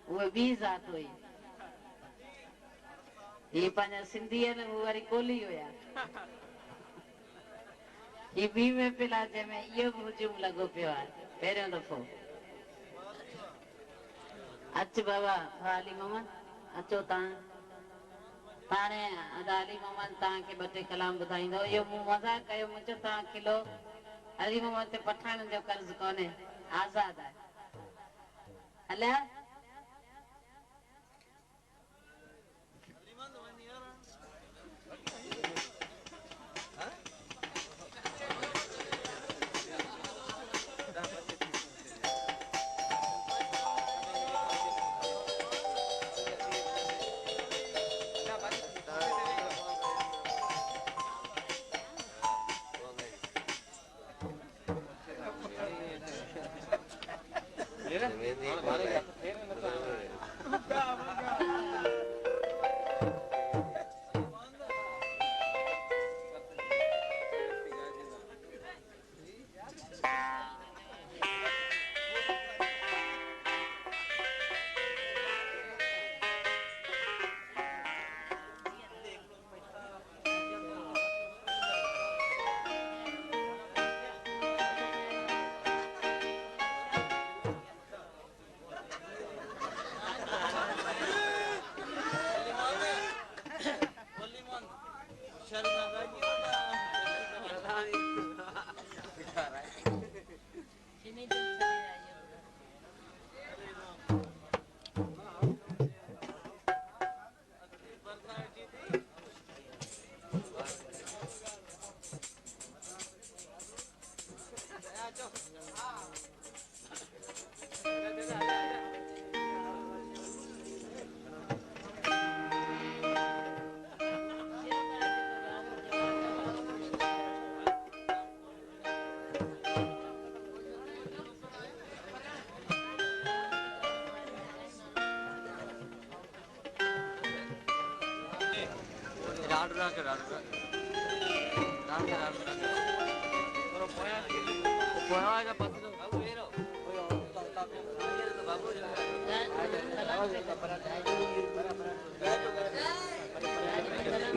वो भी जात हुई ये पंहिंजा सिंधी है न वो वारी कोली हुया ये बी में पिला जंहिंमें इहो बि हुजूम लॻो पियो आहे पहिरियों दफ़ो अच बाबा अली मोहम्मद अचो तव्हां हाणे अली मोहम्मद तव्हांखे ॿ टे कलाम ॿुधाईंदो इहो मूं मज़ाक कयो मुंहिंजो तव्हां किलो अली मोहम्मद ते पठाणनि जो कर्ज़ कोन्हे आज़ाद आहे हलिया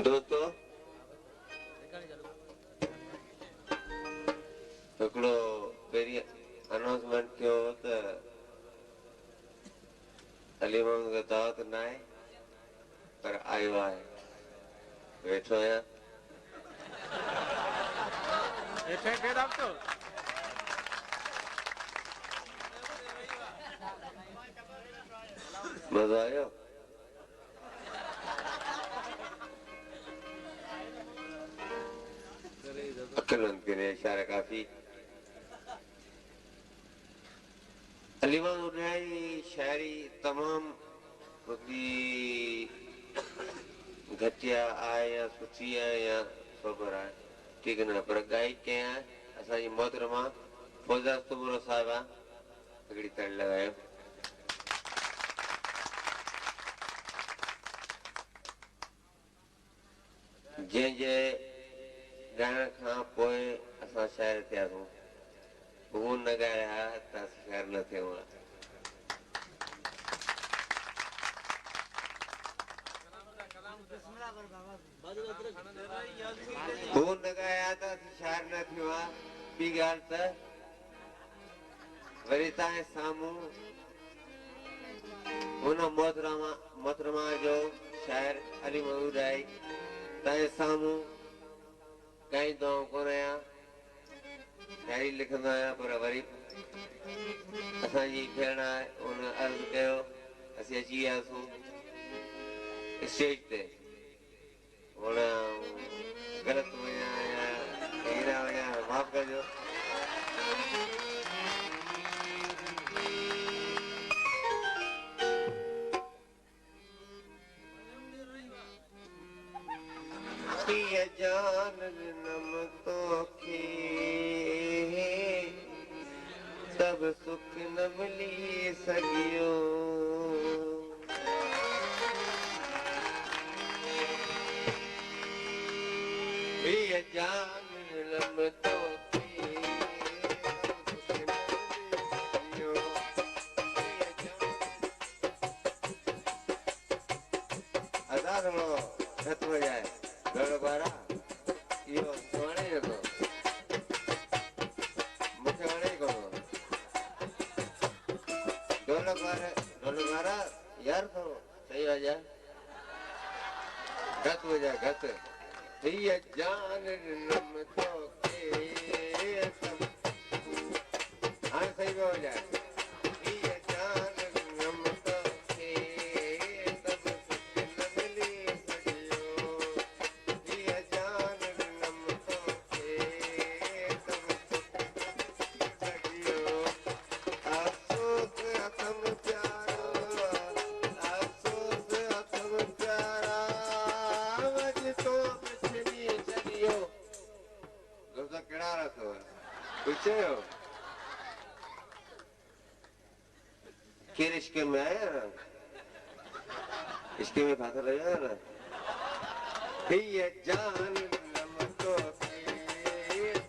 दोस्तों हिकिड़ो पहिरीं अनाउंसमेंट थियो त अली मोहम्मद खे दावत न आहे पर आयो आहे वेठो आहियां मज़ो आयो अकलमंद के लिए इशारा काफी अली मोहम्मद उन्हाई शायरी तमाम घटिया आहे या सुठी आहे या सोबर आहे ठीक न पर गाई कंहिं आहे असांजी मोहतरमा फौजा सुबुरो साहिबा हिकिड़ी तड़ लॻायो जंहिंजे ॻाइण खां पोइ असां शाइर थियासीं हू न ॻाया त असां शाइर न थियूं हू न ॻाया त असीं शाइर न थियूं आहे ॿी ॻाल्हि त वरी तव्हांजे साम्हूं हुन मोहतरमा जो शाइर अली महमूद आहे तव्हांजे साम्हूं ॻाईंदो कोन आहियां शायरी लिखंदो आहियां पर वरी असांजी भेण आहे हुन अर्ज़ु कयो असीं अची वियासीं स्टेज ते हुन ग़लति वञा या हीरा वञा माफ़ कजो जान नम तोखे तब सुख न मिली सघियो जान नम तोखे दादनो घट बजाए ढोलक वारा इहो वणे नथो मूंखे वणे ई कोन ढोलक वारा यार थोरो सही वॼाए घट बजाए घट हीअ जान नम तोखे हाणे सही पियो वॼाए फिर इसके में आया ना इसके में फाथा लगा ना ये जान नम तो ये जान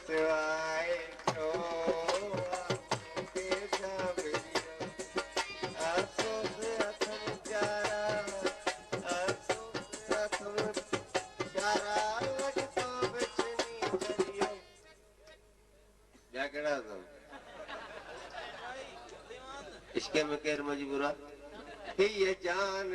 सिवाय के जाबियो आसो से अथम प्यारा आसो से अथम प्यारा लगता बचनी चलियो क्या कहना तुम इसके में केर मजबूरा ये जान